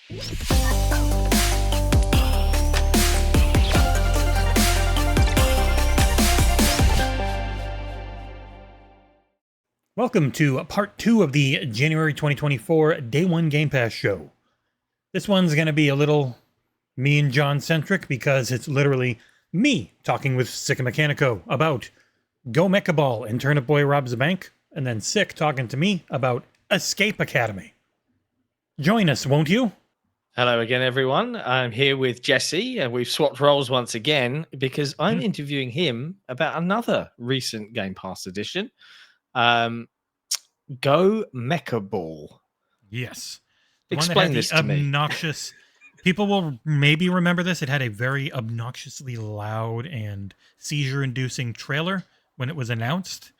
Welcome to part 2 of the January 2024 Day 1 Game Pass show. This one's going to be a little me and John centric because it's literally me talking with Sik and Mechanico about Go Mecha Ball and Turnip Boy Robs the Bank, and then Sik talking to me about Escape Academy. Join us, won't you? Hello again, everyone. I'm here with Jesse, and we've swapped roles once again because I'm interviewing him about another recent Game Pass edition. Go Mecha Ball. Yes. Explain this to me. Obnoxious. People will maybe remember this. It had a very obnoxiously loud and seizure-inducing trailer when it was announced.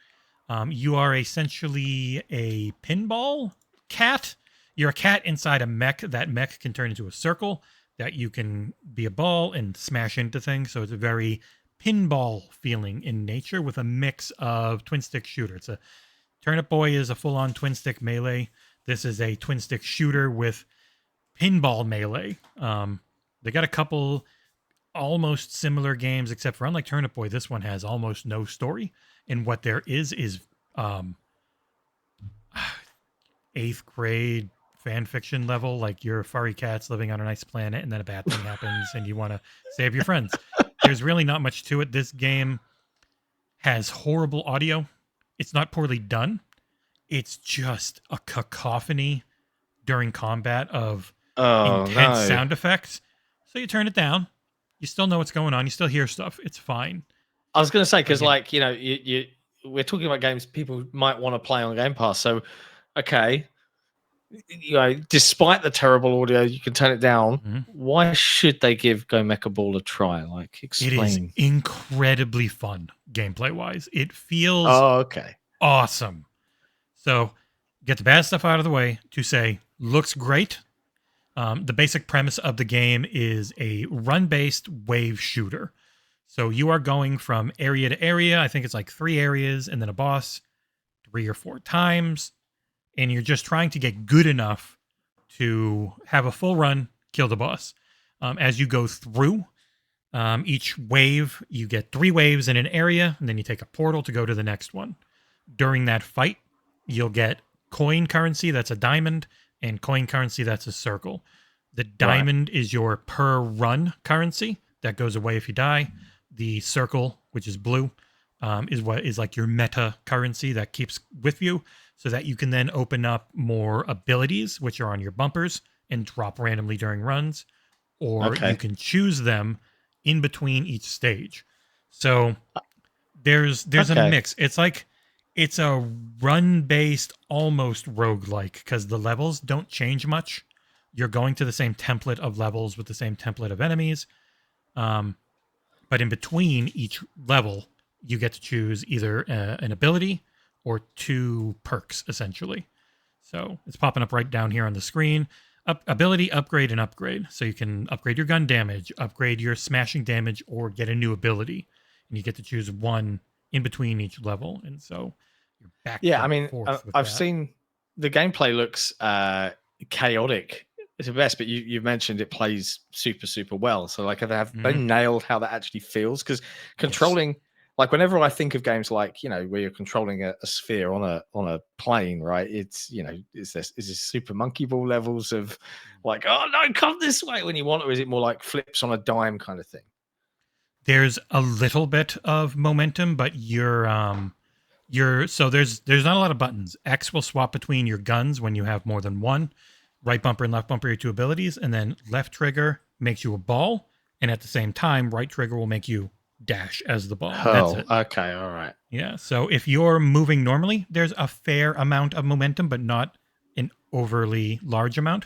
You are essentially a pinball cat. You're a cat inside a mech. That mech can turn into a circle that you can be a ball and smash into things. So it's a very pinball feeling in nature with a mix of twin-stick shooter. It's a Turnip Boy is a full-on twin-stick melee. This is a twin-stick shooter with pinball melee. They got a couple almost similar games, except for unlike Turnip Boy, this one has almost no story. And what there is 8th grade fan fiction level, like you're furry cats living on a nice planet and then a bad thing happens and you want to save your friends. There's really not much to it. This game has horrible audio. It's not poorly done. It's just a cacophony during combat of intense sound effects. So you turn it down. You still know what's going on. You still hear stuff. It's fine. I was going to say, because like, you know, we're talking about games people might want to play on Game Pass. So, okay, you know, despite the terrible audio, you can turn it down. Mm-hmm. Why should they give Go Mecha Ball a try? Like, explain. It is incredibly fun gameplay-wise. It feels awesome. So, get the bad stuff out of the way to say, looks great. The basic premise of the game is a run-based wave shooter. So you are going from area to area. I think it's like 3 areas and then a boss 3 or 4 times. And you're just trying to get good enough to have a full run, kill the boss. As you go through each wave, you get 3 waves in an area, and then you take a portal to go to the next one. During that fight, you'll get coin currency, that's a diamond, and coin currency, that's a circle. The diamond is your per run currency. That goes away if you die. The circle, which is blue, is what is like your meta currency that keeps with you, so that you can then open up more abilities, which are on your bumpers, and drop randomly during runs. Or you can choose them in between each stage. So there's a mix. It's like it's a run-based, almost roguelike, because the levels don't change much. You're going to the same template of levels with the same template of enemies. But in between each level, you get to choose either an ability or 2 perks, essentially. So it's popping up right down here on the screen. Ability, upgrade, and upgrade. So you can upgrade your gun damage, upgrade your smashing damage, or get a new ability. And you get to choose one in between each level. And so you're back and forth with I've that. seen the gameplay looks chaotic. It's the best, but you've mentioned it plays super, super well. So like, they nailed how that actually feels, because controlling, like whenever I think of games like, you know, where you're controlling a sphere on a plane, right? It's, you know, is this Super Monkey Ball levels of like, oh no, come this way when you want, or is it more like flips on a dime kind of thing? There's a little bit of momentum, but so there's not a lot of buttons. X will swap between your guns when you have more than one. Right bumper and left bumper are your 2 abilities, and then left trigger makes you a ball, and at the same time, right trigger will make you dash as the ball. Oh, that's it. Okay, all right. Yeah, so if you're moving normally, there's a fair amount of momentum, but not an overly large amount.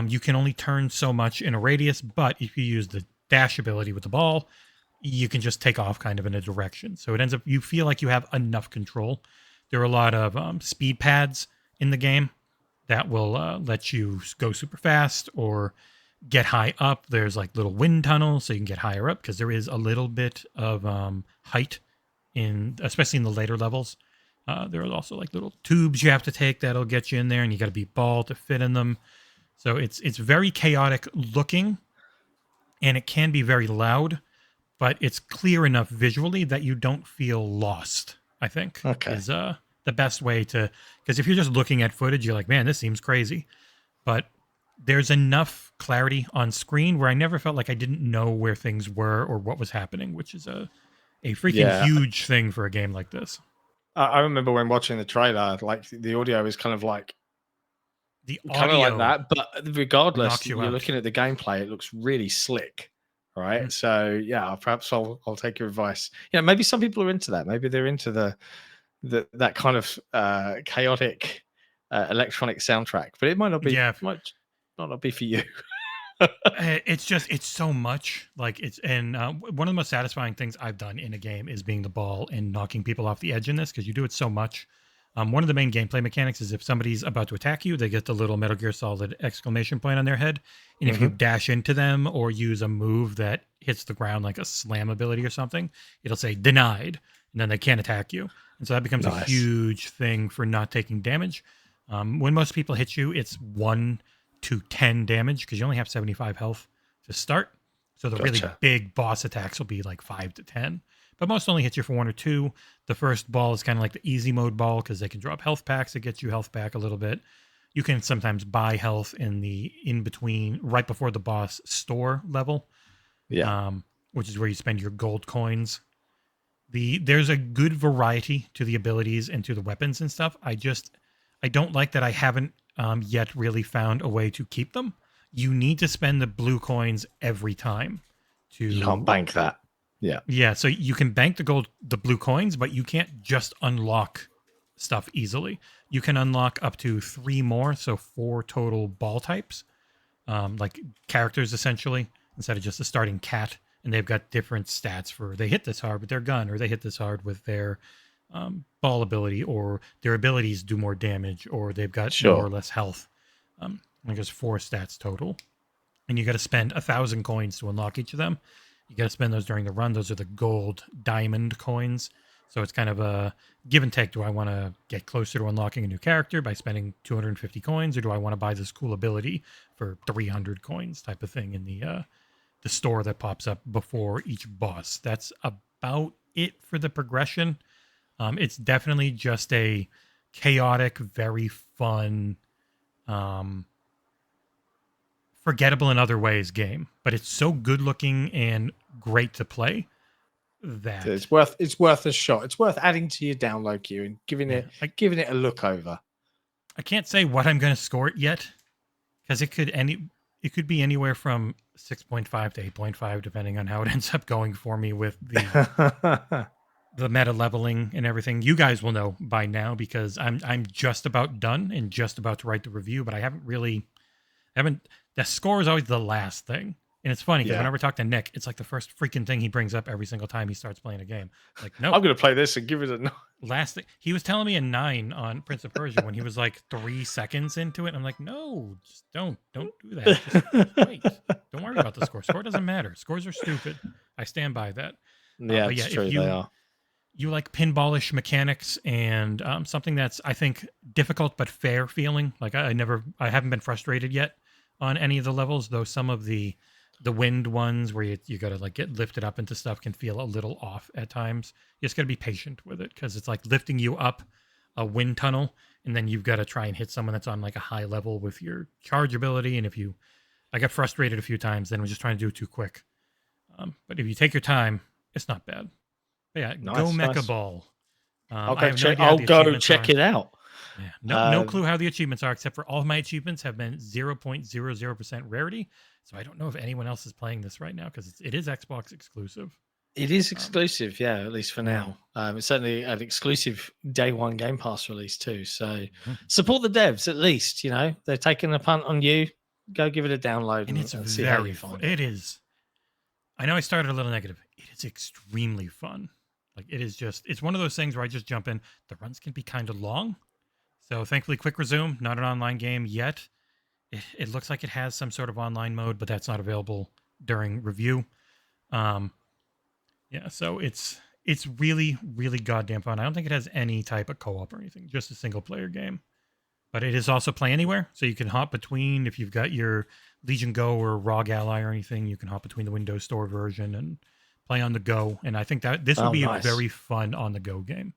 You can only turn so much in a radius, but if you use the dash ability with the ball, you can just take off kind of in a direction. So it ends up, you feel like you have enough control. There are a lot of speed pads in the game that will let you go super fast or get high up. There's like little wind tunnels so you can get higher up, because there is a little bit of height especially in the later levels. There are also like little tubes you have to take that'll get you in there, and you got to be ball to fit in them. So it's very chaotic looking, and it can be very loud, but it's clear enough visually that you don't feel lost, I think, is the best way to, because if you're just looking at footage, you're like, man, this seems crazy. But there's enough clarity on screen where I never felt like I didn't know where things were or what was happening, which is a freaking huge thing for a game like this. I remember when watching the trailer, like the audio is kind of like kind of like that, but regardless, you're looking at the gameplay, it looks really slick, right? Mm-hmm. So yeah, perhaps I'll take your advice. You know, maybe some people are into that. Maybe they're into that kind of chaotic electronic soundtrack, but it might not be. Yeah, might not be for you. It's so much like it's, and one of the most satisfying things I've done in a game is being the ball and knocking people off the edge in this, because you do it so much. One of the main gameplay mechanics is if somebody's about to attack you, they get the little Metal Gear Solid exclamation point on their head. And if you dash into them or use a move that hits the ground like a slam ability or something, it'll say denied, and then they can't attack you. And so that becomes a huge thing for not taking damage. When most people hit you, it's 1 to 10 damage, because you only have 75 health to start. So the really big boss attacks will be like 5 to 10. But most only hit you for 1 or 2. The first ball is kind of like the easy mode ball, because they can drop health packs that get you health back a little bit. You can sometimes buy health in the in-between, right before the boss store level. Yeah. Which is where you spend your gold coins. There's a good variety to the abilities and to the weapons and stuff. I don't like that I haven't yet really found a way to keep them. You need to spend the blue coins every time. You can't bank that. Yeah, so you can bank the blue coins, but you can't just unlock stuff easily. You can unlock up to 3 more, so 4 total ball types, like characters essentially, instead of just a starting cat. And they've got different stats for, they hit this hard with their gun, or they hit this hard with their ball ability, or their abilities do more damage, or they've got more or less health. I think there's 4 stats total. And you got to spend 1,000 coins to unlock each of them. You got to spend those during the run. Those are the gold diamond coins. So it's kind of a give and take. Do I want to get closer to unlocking a new character by spending 250 coins, or do I want to buy this cool ability for 300 coins type of thing in the store that pops up before each boss? That's about it for the progression. It's definitely just a chaotic, very fun, forgettable in other ways game, but it's so good looking and great to play that it's worth a shot. It's worth adding to your download queue and giving it a look over. I can't say what I'm going to score it yet, because it could be anywhere from 6.5 to 8.5 depending on how it ends up going for me with the the meta leveling and everything. You guys will know by now, because I'm just about done and just about to write the review, but I haven't. The score is always the last thing. And it's funny, because whenever I talk to Nick, it's like the first freaking thing he brings up every single time he starts playing a game. Like, no. I'm going to play this and give it a 9. Last thing. He was telling me a 9 on Prince of Persia when he was like 3 seconds into it. I'm like, no, just don't do that. Just wait. Don't worry about the score. Score doesn't matter. Scores are stupid. I stand by that. Yeah, it's true, they are. You like pinballish mechanics and something that's, I think, difficult but fair feeling. Like I haven't been frustrated yet on any of the levels, though some of the wind ones where you got to like get lifted up into stuff can feel a little off at times. You just got to be patient with it, because it's like lifting you up a wind tunnel, and then you've got to try and hit someone that's on like a high level with your charge ability. And I got frustrated a few times, then I was just trying to do it too quick. But if you take your time, it's not bad. But yeah, Go Mecha Ball. I'll go check it out. Yeah. No clue how the achievements are, except for all of my achievements have been 0.00% rarity. So I don't know if anyone else is playing this right now, because it is Xbox exclusive. It is exclusive, at least for now. It's certainly an exclusive day one Game Pass release too. So support the devs at least. You know, they're taking a punt on you. Go give it a download, and it's very fun. It is. I know I started a little negative. It is extremely fun. Like it's one of those things where I just jump in. The runs can be kind of long. So thankfully, quick resume, not an online game yet. It looks like it has some sort of online mode, but that's not available during review. So it's really, really goddamn fun. I don't think it has any type of co-op or anything, just a single player game. but it is also play anywhere. So you can hop between, if you've got your Legion Go or ROG Ally or anything, you can hop between the Windows Store version and play on the go. And I think that this would be a very fun on the go game.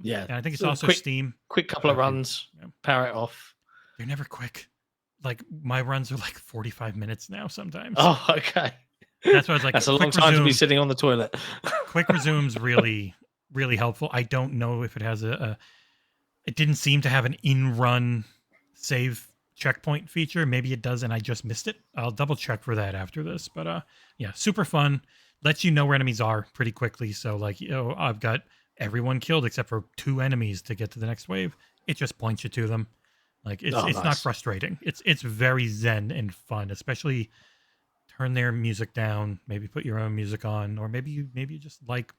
Yeah. And I think it's also Steam. Quick couple of runs, power it off. They're never quick. Like my runs are like 45 minutes now sometimes. Oh, okay. That's why I was like, that's a long time to be sitting on the toilet. Quick resume's really, really helpful. I don't know if it has it didn't seem to have an in-run save checkpoint feature. Maybe it does, and I just missed it. I'll double check for that after this. But yeah, super fun. Lets you know where enemies are pretty quickly. So like, I've got everyone killed except for 2 enemies to get to the next wave. It just points you to them. Like it's not frustrating. It's very zen and fun, especially turn their music down, maybe put your own music on, or maybe you just like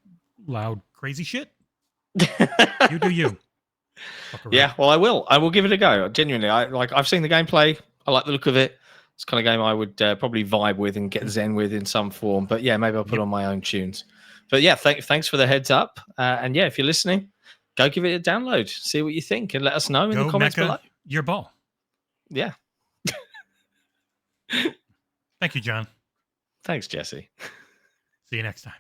loud crazy shit. You do you. Yeah, well, I will give it a go. Genuinely, I've seen the gameplay. I like the look of it. It's the kind of game I would probably vibe with and get zen with in some form. But yeah, maybe I'll put on my own tunes. But yeah, thanks for the heads up. And yeah, if you're listening, go give it a download, see what you think, and let us know in the comments below. Your ball. Yeah. Thank you, John. Thanks, Jesse. See you next time.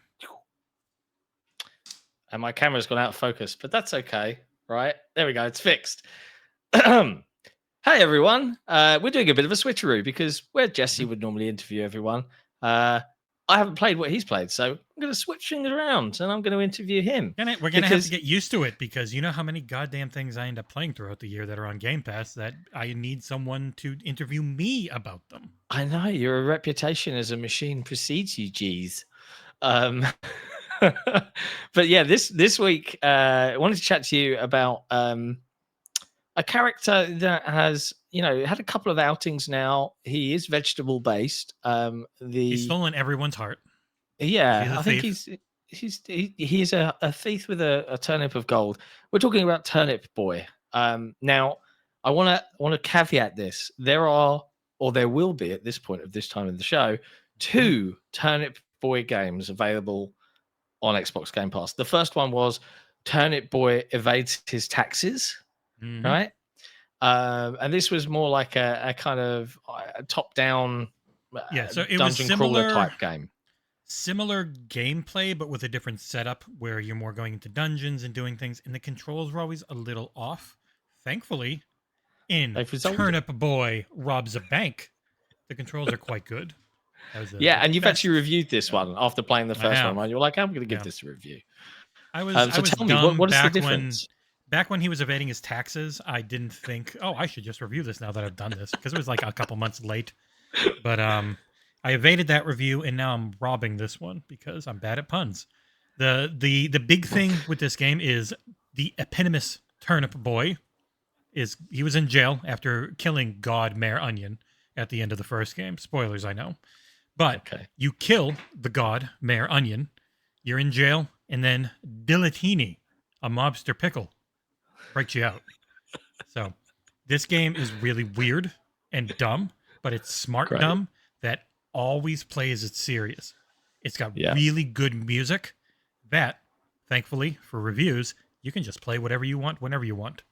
And my camera's gone out of focus, but that's okay, right? There we go. It's fixed. Hey, everyone. We're doing a bit of a switcheroo because where Jesse would normally interview everyone, I haven't played what he's played, so I'm going to switch things around and I'm going to interview him. We're going to have to get used to it because you know how many goddamn things I end up playing throughout the year that are on Game Pass that I need someone to interview me about them. I know, your reputation as a machine precedes you, G's. But yeah, this week, I wanted to chat to you about a character that has, had a couple of outings now. He is vegetable based. He's stolen everyone's heart. Yeah, I think he's a thief with a turnip of gold. We're talking about Turnip Boy. Now, I want to caveat this. There will be at this point of this time in the show 2 Turnip Boy games available on Xbox Game Pass. The first one was Turnip Boy evades his taxes. Mm-hmm. Right, and this was more like a kind of top-down, so it dungeon was crawler type game. Similar gameplay, but with a different setup where you're more going into dungeons and doing things, and the controls were always a little off. Thankfully, in Turnip Boy Robs a Bank, the controls are quite good. And you've actually reviewed this one after playing the first one, right? You're like, I'm going to give this a review. I was tell me, what is the difference? Back when he was evading his taxes, I didn't think, I should just review this now that I've done this, because it was like a couple months late. But I evaded that review, and now I'm robbing this one because I'm bad at puns. The big thing with this game is the eponymous Turnip Boy. He was in jail after killing God Mayor Onion at the end of the first game. Spoilers, I know. But you kill the God Mayor Onion, you're in jail, and then Dilatini, a mobster pickle, breaks you out. So this game is really weird and dumb, but it's smart dumb that always plays it serious. It's got really good music that, thankfully, for reviews, you can just play whatever you want, whenever you want.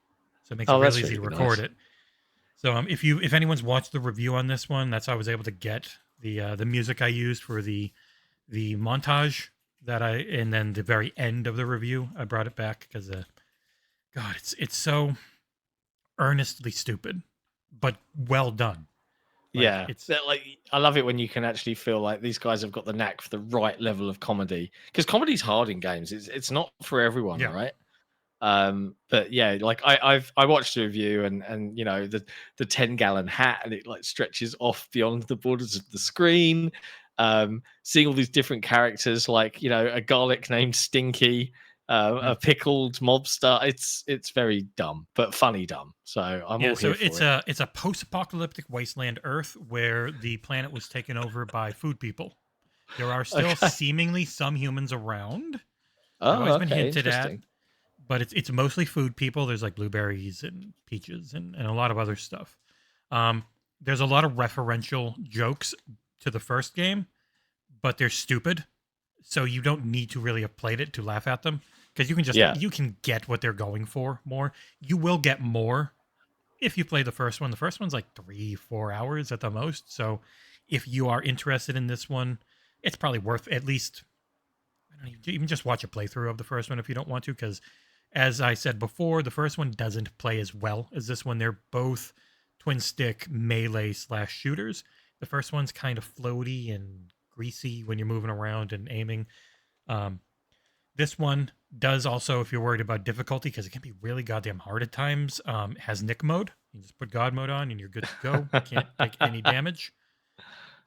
So it makes it really easy to record it. So if anyone's watched the review on this one, that's how I was able to get the music I used for the montage and then the very end of the review, I brought it back because God, it's so earnestly stupid, but well done. I love it when you can actually feel like these guys have got the knack for the right level of comedy, because comedy's hard in games. It's not for everyone, right? But yeah, like I watched the review and the 10-gallon hat, and it like stretches off beyond the borders of the screen. Seeing all these different characters, like a garlic named Stinky, a pickled mobster. It's very dumb, but funny dumb. So I'm all here for it. It's a post-apocalyptic wasteland Earth where the planet was taken over by food people. There are still seemingly some humans around. Always been hinted at, but it's mostly food people. There's like blueberries and peaches and a lot of other stuff. There's a lot of referential jokes to the first game, but they're stupid. So you don't need to really have played it to laugh at them, because you can just you can get what they're going for more. You will get more if you play the first one's like 3-4 hours at the most. So if you are interested in this one, it's probably worth at least, I don't even just watch a playthrough of the first one if you don't want to, because as I said before, the first one doesn't play as well as this one. They're both twin stick melee / shooters. The first one's kind of floaty and greasy when you're moving around and aiming. This one does also, if you're worried about difficulty, because it can be really goddamn hard at times, has Nick mode. You just put God mode on and you're good to go. You can't take any damage.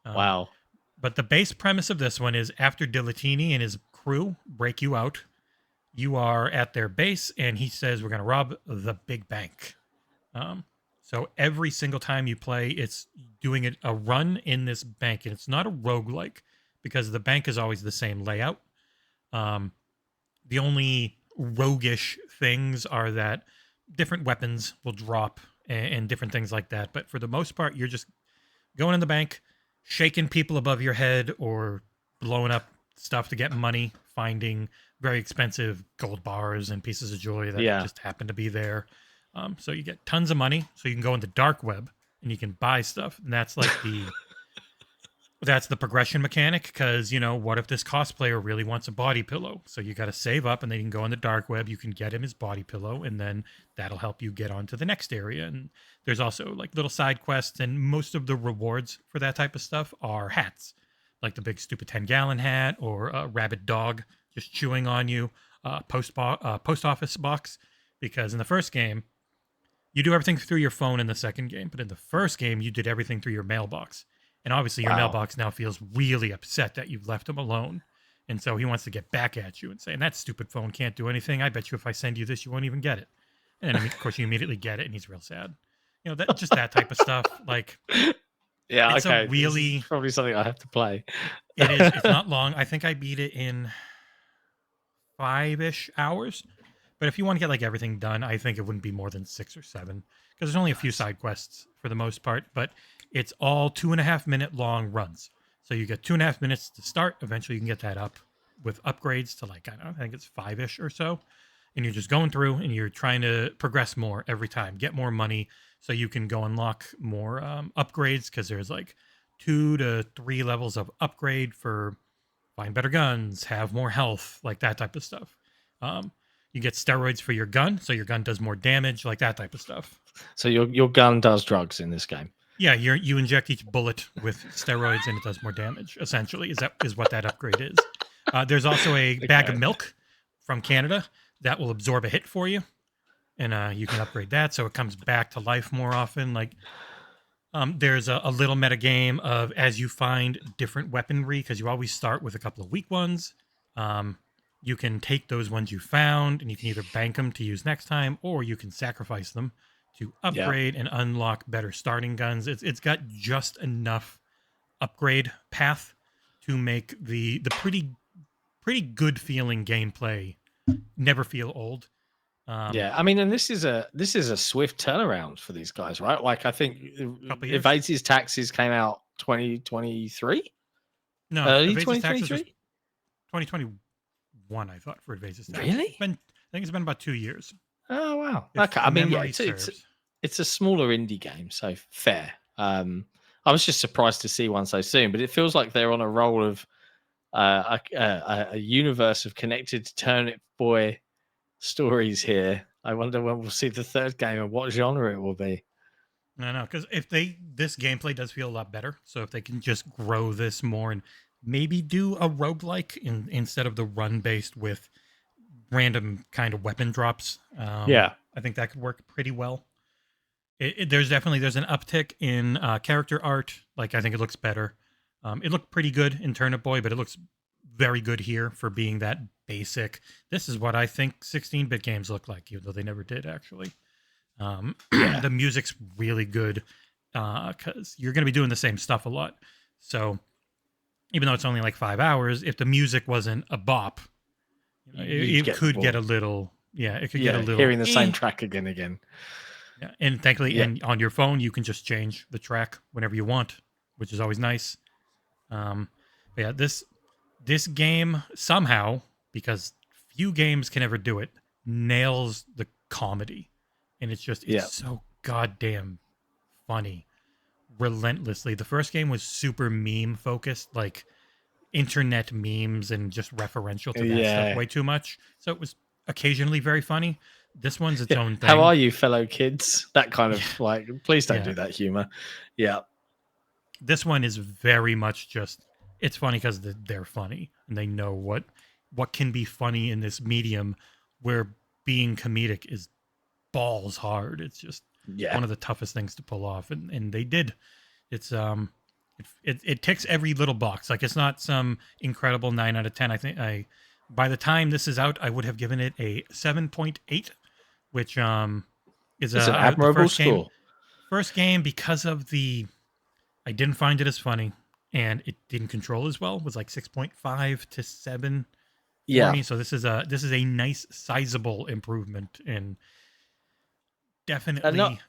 Wow. But the base premise of this one is after Dilatini and his crew break you out, you are at their base and he says, we're going to rob the big bank. So every single time you play, it's doing a run in this bank. And it's not a roguelike because the bank is always the same layout. The only roguish things are that different weapons will drop and different things like that. But for the most part, you're just going in the bank, shaking people above your head or blowing up stuff to get money, finding very expensive gold bars and pieces of jewelry that just happen to be there. So you get tons of money. So you can go in the dark web and you can buy stuff. And that's like that's the progression mechanic, because, what if this cosplayer really wants a body pillow? So you got to save up and then you can go in the dark web. You can get him his body pillow and then that'll help you get on to the next area. And there's also like little side quests, and most of the rewards for that type of stuff are hats, like the big stupid 10-gallon hat or a rabid dog just chewing on you, post office box, because in the first game, you do everything through your phone in the second game, but in the first game, you did everything through your mailbox. And obviously your mailbox now feels really upset that you've left him alone. And so he wants to get back at you and say, and that stupid phone can't do anything. I bet you if I send you this, you won't even get it. And then, of course, you immediately get it, and he's real sad. Just that type of stuff. Like, yeah, it's okay. a really... This is probably something I have to play. It is. It's not long. I think I beat it in 5-ish hours. But if you want to get like everything done, I think it wouldn't be more than 6 or 7, because there's only a few side quests for the most part. But it's all 2.5-minute long runs. So you get 2.5 minutes to start. Eventually you can get that up with upgrades to like, I don't know, I think it's 5-ish or so. And you're just going through and you're trying to progress more every time, get more money so you can go unlock more upgrades, because there's like 2 to 3 levels of upgrade for find better guns, have more health, like that type of stuff. You get steroids for your gun, so your gun does more damage, like that type of stuff. So your gun does drugs in this game? Yeah, you inject each bullet with steroids and it does more damage, essentially, is what that upgrade is. There's also a bag of milk from Canada that will absorb a hit for you, and you can upgrade that so it comes back to life more often. Like, there's a little meta game of as you find different weaponry, because you always start with a couple of weak ones. You can take those ones you found and you can either bank them to use next time, or you can sacrifice them to upgrade and unlock better starting guns. It's got just enough upgrade path to make the pretty good feeling gameplay never feel old. I mean, and this is a swift turnaround for these guys, right? Like, I think Evades Taxes came out 2023. No, early 2023. 2021, I thought, for Evades Taxes. Really? I think it's been about 2 years. Oh wow. Okay. I mean, yeah, it's a smaller indie game, so fair. I was just surprised to see one so soon, but it feels like they're on a roll of a universe of connected Turnip Boy stories here. I wonder when we'll see the third game and what genre it will be. I know, because this gameplay does feel a lot better. So if they can just grow this more and maybe do a roguelike instead of the run based with random kind of weapon drops. I think that could work pretty well. There's an uptick in character art. Like, I think it looks better. It looked pretty good in Turnip Boy, but it looks very good here for being that basic. This is what I think 16-bit games look like, even though they never did, actually. The music's really good because you're going to be doing the same stuff a lot. So even though it's only like 5 hours, if the music wasn't a bop, it could get a little... Yeah, it could get a little... Hearing the same track again. Yeah, and thankfully, and on your phone, you can just change the track whenever you want, which is always nice. This game somehow, because few games can ever do it, nails the comedy, and it's so goddamn funny relentlessly. The first game was super meme focused, like internet memes and just referential to that stuff way too much. So it was occasionally very funny. This one's its own thing. How are you, fellow kids? That kind of like, please don't do that humor. Yeah. This one is very much just, it's funny because they're funny and they know what can be funny in this medium where being comedic is balls hard. It's just one of the toughest things to pull off, and they did. It's it ticks every little box. Like, it's not some incredible 9 out of 10. I think by the time this is out, I would have given it a 7.8, which is an admirable score. First game, because of I didn't find it as funny and it didn't control as well, was like 6.5 to 7 for me. So this is a nice sizable improvement, and definitely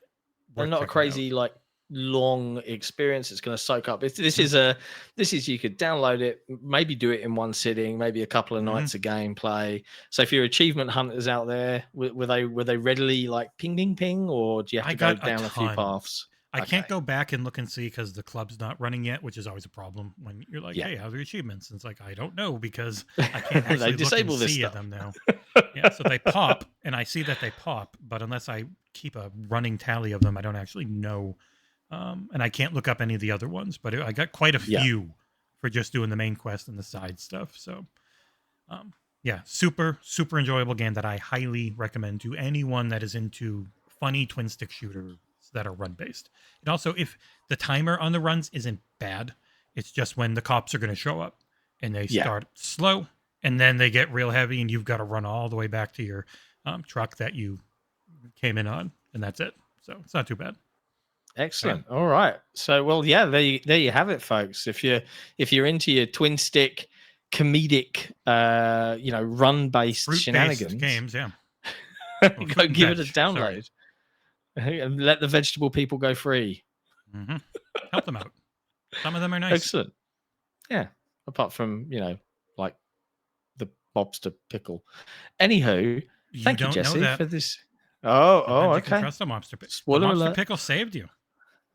not a crazy like long experience. It's going to soak up. This is you could download it, maybe do it in one sitting, maybe a couple of nights of gameplay. So if you're achievement hunters out there, were they readily like ping ping ping, or do you have to go down a few paths? I can't go back and look and see because the club's not running yet, which is always a problem when you're like, hey, how are your achievements? And it's like, I don't know because I can't actually look and see them now. So they pop, and I see that they pop, but unless I keep a running tally of them, I don't actually know. And I can't look up any of the other ones, but I got quite a few for just doing the main quest and the side stuff. So, super, super enjoyable game that I highly recommend to anyone that is into funny twin stick shooters that are run based. And also, if the timer on the runs isn't bad, it's just when the cops are going to show up and they start slow and then they get real heavy and you've got to run all the way back to your truck that you came in on, and that's it. So it's not too bad. Excellent. All right. So, well, there you have it, folks. If you're into your twin stick comedic, run based shenanigans games, go give it a download. And let the vegetable people go free. Help them out. Some of them are nice. Excellent. Yeah. Apart from, like the lobster pickle. Anywho, thank you, Jesse, for this. Okay. You can trust a lobster pickle. The lobster pickle saved you.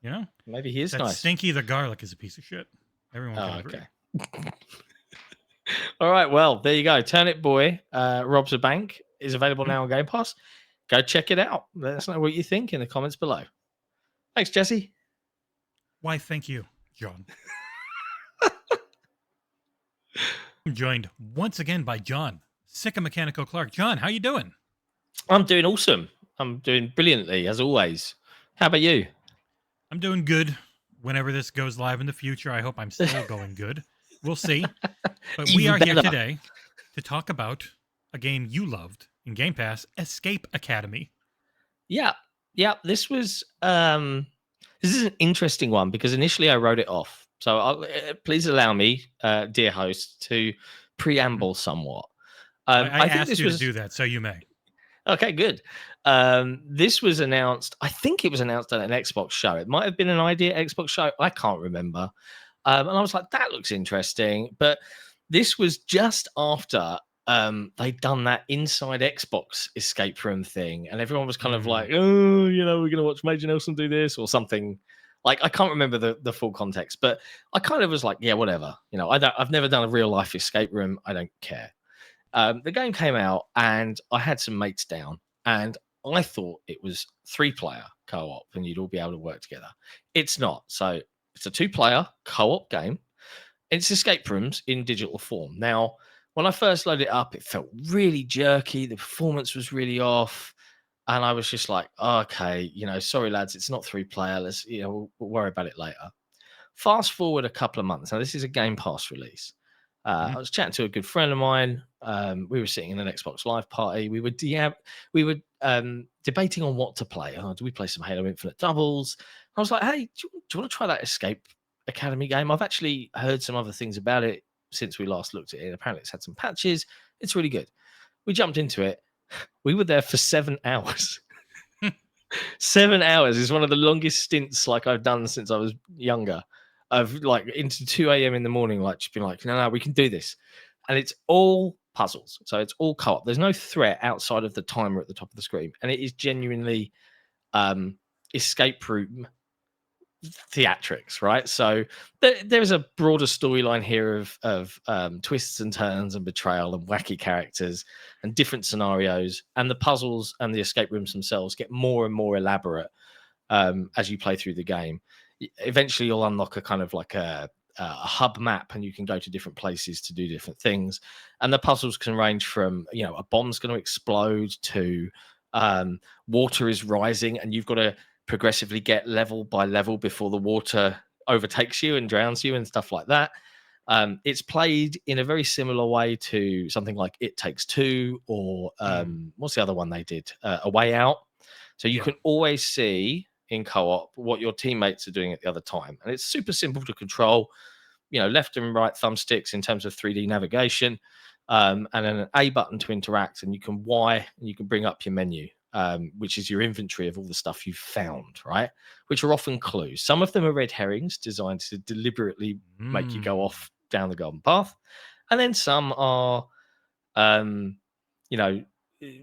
You know? Maybe he is that nice. Stinky the garlic is a piece of shit. Everyone can agree. All right. Well, there you go. Turnip Boy robs a bank is available now on Game Pass. Go check it out. Let us know what you think in the comments below. Thanks, Jesse. Why, thank you, John. I'm joined once again by John, Sik and Mechanical Clark. John, how you doing? I'm doing awesome. I'm doing brilliantly, as always. How about you? I'm doing good. Whenever this goes live in the future, I hope I'm still going good. We'll see. But we are here today to talk about a game you loved in Game Pass, Escape Academy. Yeah. This is an interesting one because initially I wrote it off. So please allow me, dear host, to preamble somewhat. I asked you to do that, so you may. Okay, good. This was announced. I think it was announced at an Xbox show. It might have been an idea Xbox show. I can't remember. And I was like, that looks interesting. But this was just after they'd done that inside Xbox escape room thing, and everyone was kind of like, oh, we're going to watch Major Nelson do this or something. Like, I can't remember the full context, but I kind of was like, yeah, whatever. I've never done a real life escape room. I don't care. The game came out, and I had some mates down, and I thought it was 3-player co-op, and you'd all be able to work together. It's not. So it's a 2-player co-op game. It's escape rooms in digital form. Now, when I first loaded it up, it felt really jerky. The performance was really off. And I was just like, okay, sorry, lads, it's not 3-player. Let's, we'll worry about it later. Fast forward a couple of months. Now, this is a Game Pass release. I was chatting to a good friend of mine. We were sitting in an Xbox Live party. We were debating on what to play. Do we play some Halo Infinite doubles? I was like, hey, do you want to try that Escape Academy game? I've actually heard some other things about it since we last looked at it. Apparently it's had some patches. It's really good. We jumped into it. We were there for 7 hours. 7 hours is one of the longest stints like I've done since I was younger. Of like into 2 a.m. in the morning, like just being like, no, we can do this. And it's all puzzles. So it's all co-op. There's no threat outside of the timer at the top of the screen. And it is genuinely escape room theatrics, right? So there's a broader storyline here of twists and turns and betrayal and wacky characters and different scenarios, and the puzzles and the escape rooms themselves get more and more elaborate as you play through the game. Eventually you'll unlock a kind of like a hub map, and you can go to different places to do different things, and the puzzles can range from, you know, a bomb's going to explode to water is rising and you've got to progressively get level by level before the water overtakes you and drowns you and stuff like that. It's played in a very similar way to something like It Takes Two, or what's the other one they did? A Way Out. So you can always see in co-op what your teammates are doing at the other time, and it's super simple to control. You know, left and right thumbsticks in terms of 3D navigation, and then an A button to interact, and you can Y, and you can bring up your menu, which is your inventory of all the stuff you've found, right? Which are often clues. Some of them are red herrings designed to deliberately make you go off down the garden path, and then some are, you know,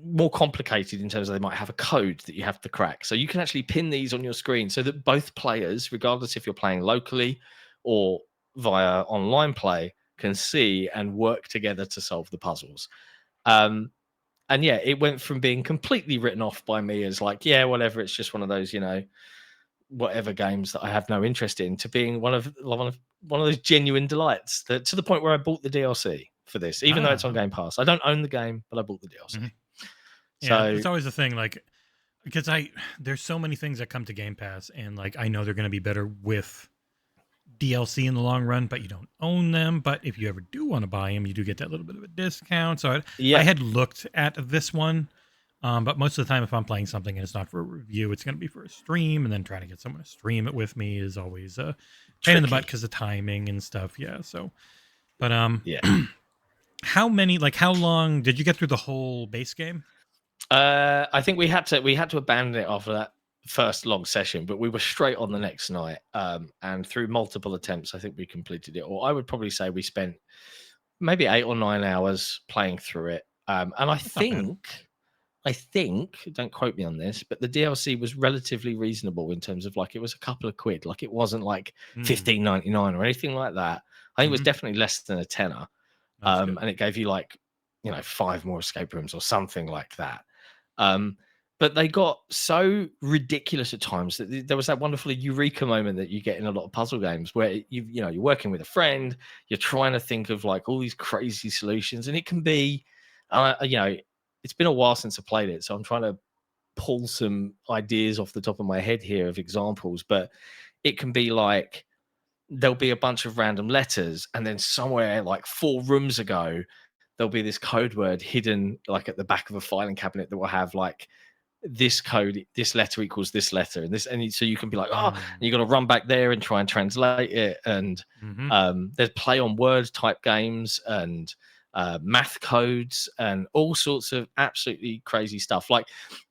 more complicated in terms of they might have a code that you have to crack. So you can actually pin these on your screen so that both players, regardless if you're playing locally or via online play, can see and work together to solve the puzzles. And yeah, it went from being completely written off by me as like, yeah, whatever, it's just one of those, you know, whatever games that I have no interest in, to being one of those genuine delights, that to the point where I bought the DLC for this, even though it's on Game Pass. I don't own the game, but I bought the DLC. Mm-hmm. Yeah, it's always the thing, like, because there's so many things that come to Game Pass, and like I know they're going to be better with DLC in the long run, but you don't own them. But if you ever do want to buy them, you do get that little bit of a discount. So I had looked at this one, but most of the time, if I'm playing something and it's not for a review, it's going to be for a stream, and then trying to get someone to stream it with me is always a pain in the butt because of timing and stuff. Yeah. So, but how long did you get through the whole base game? I think we had to abandon it after that first long session, but we were straight on the next night, and through multiple attempts I think we completed it. Or I would probably say we spent maybe 8 or 9 hours playing through it, and I think, don't quote me on this, but the DLC was relatively reasonable in terms of, like, it was a couple of quid. Like, it wasn't like $15.99 or anything like that. I think it was definitely less than a tenner, and it gave you, like, you know, 5 more escape rooms or something like that. But they got so ridiculous at times that there was that wonderful eureka moment that you get in a lot of puzzle games, where you're working with a friend, you're trying to think of like all these crazy solutions, and it can be, it's been a while since I played it, so I'm trying to pull some ideas off the top of my head here of examples, but it can be like there'll be a bunch of random letters, and then somewhere like 4 rooms ago there'll be this code word hidden like at the back of a filing cabinet that will have like this code, this letter equals this letter, and this, and so you can be like, and you got to run back there and try and translate it. And there's play on word type games and math codes and all sorts of absolutely crazy stuff. Like,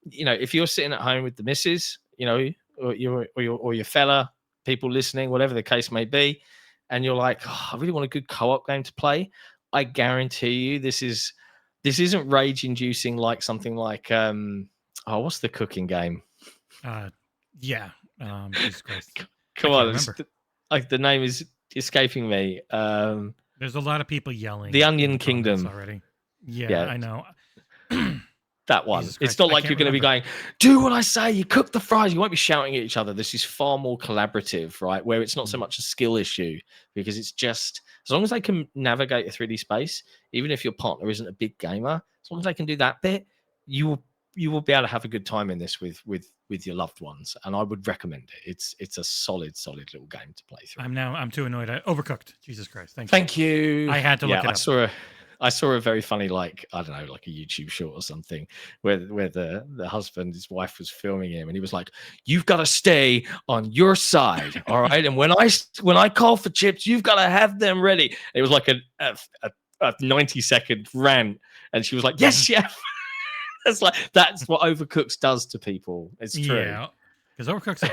you know, if you're sitting at home with the missus, you know, or your fella, people listening, whatever the case may be, and you're like, I really want a good co-op game to play, I guarantee you this isn't rage inducing like something like what's the cooking game? Jesus Christ. Come on, like the name is escaping me. There's a lot of people yelling. The Onion Kingdom already. Yeah, I know. That one. It's not like you're going to be going, do what I say, you cook the fries. You won't be shouting at each other. This is far more collaborative, right? Where it's not so much a skill issue, because it's just, as long as they can navigate a 3D space, even if your partner isn't a big gamer, as long as they can do that bit, you will be able to have a good time in this with your loved ones. And I would recommend it. It's a solid little game to play through. I'm too annoyed. I overcooked. Jesus Christ. Thank you. I had to look it up. I saw a very funny, like, I don't know, like a YouTube short or something, where the husband, his wife was filming him, and he was like, "You've got to stay on your side, all right? And when I call for chips, you've got to have them ready." It was like a 90-second rant, and she was like, "Yes, chef." It's like, that's what Overcooked does to people. It's true. Yeah, because Overcooked's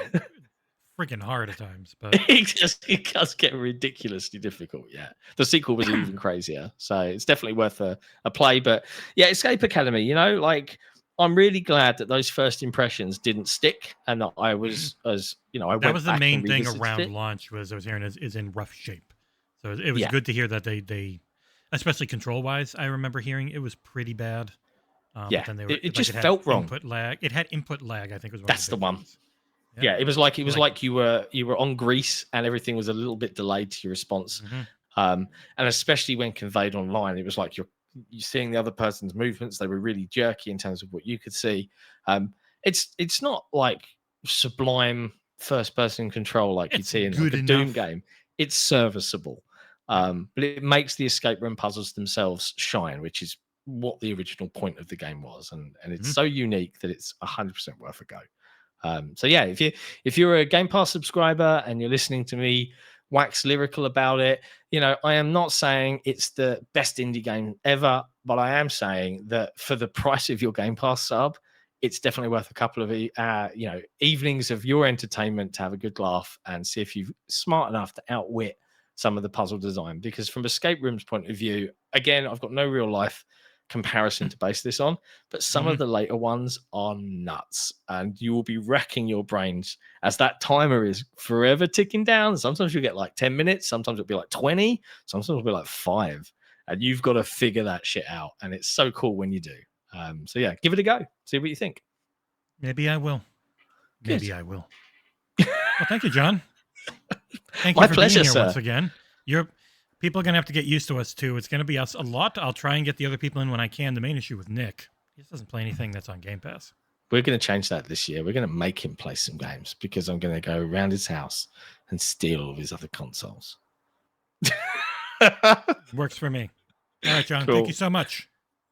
freaking hard at times, but it does get ridiculously difficult. Yeah, the sequel was even crazier, so it's definitely worth a play. But yeah, Escape Academy, you know, like, I'm really glad that those first impressions didn't stick, and that I was as I that went was the back main and thing revisited around it. launch was I was hearing is in rough shape. So it was good to hear that they especially control wise, I remember hearing it was pretty bad. Yeah, but then they were it like just it had felt wrong. input lag. It had input lag, I think was one That's of the the big one. things. Yeah, it was like you were on grease and everything was a little bit delayed to your response. And especially when conveyed online, it was like you're seeing the other person's movements. They were really jerky in terms of what you could see. It's not like sublime first person control like you'd see in like a Doom game. It's serviceable. But it makes the escape room puzzles themselves shine, which is what the original point of the game was. And it's so unique that it's 100% worth a go. So yeah, if you're a Game Pass subscriber and you're listening to me wax lyrical about it, I am not saying it's the best indie game ever, but I am saying that for the price of your Game Pass sub, it's definitely worth a couple of evenings of your entertainment to have a good laugh and see if you're smart enough to outwit some of the puzzle design. Because from escape rooms point of view, again, I've got no real life comparison to base this on, but some of the later ones are nuts, and you will be racking your brains as that timer is forever ticking down. Sometimes you'll get like 10 minutes, sometimes it'll be like 20, sometimes it'll be like 5, and you've got to figure that shit out, and it's so cool when you do. So yeah, give it a go, see what you think. Maybe I will. I will. Well, thank you, John. Thank you My for pleasure, being here sir. once again. People are going to have to get used to us, too. It's going to be us a lot. I'll try and get the other people in when I can. The main issue with Nick, he just doesn't play anything that's on Game Pass. We're going to change that this year. We're going to make him play some games because I'm going to go around his house and steal all of his other consoles. Works for me. All right, John. Cool. Thank you so much.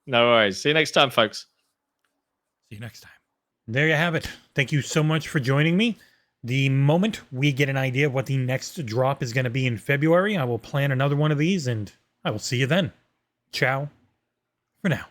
No worries. See you next time, folks. See you next time. There you have it. Thank you so much for joining me. The moment we get an idea of what the next drop is going to be in February, I will plan another one of these, and I will see you then. Ciao for now.